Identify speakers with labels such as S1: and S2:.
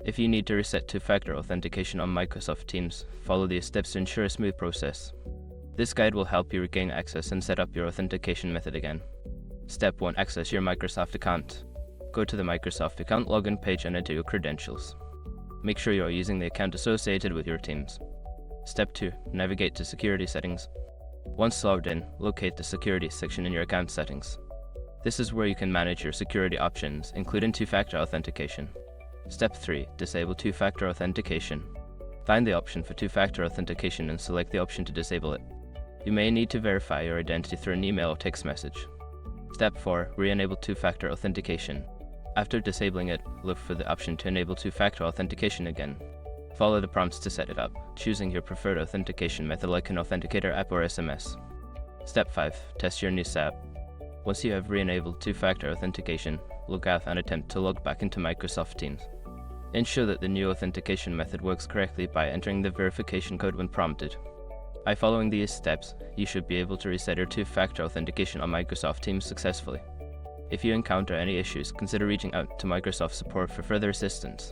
S1: If you need to reset two-factor authentication on Microsoft Teams, follow these steps to ensure a smooth process. This guide will help you regain access and set up your authentication method again. Step 1. Access your Microsoft account. Go to the Microsoft account login page and enter your credentials. Make sure you are using the account associated with your Teams. Step 2. Navigate to Security Settings. Once logged in, locate the Security section in your account settings. This is where you can manage your security options, including two-factor authentication. Step 3. Disable two-factor authentication. Find the option for two-factor authentication and select the option to disable it. You may need to verify your identity through an email or text message. Step 4. Re-enable two-factor authentication. After disabling it, look for the option to enable two-factor authentication again. Follow the prompts to set it up, choosing your preferred authentication method like an authenticator app or SMS. Step 5. Test your new app. Once you have re-enabled two-factor authentication, log out and attempt to log back into Microsoft Teams. Ensure that the new authentication method works correctly by entering the verification code when prompted. By following these steps, you should be able to reset your two-factor authentication on Microsoft Teams successfully. If you encounter any issues, consider reaching out to Microsoft support for further assistance.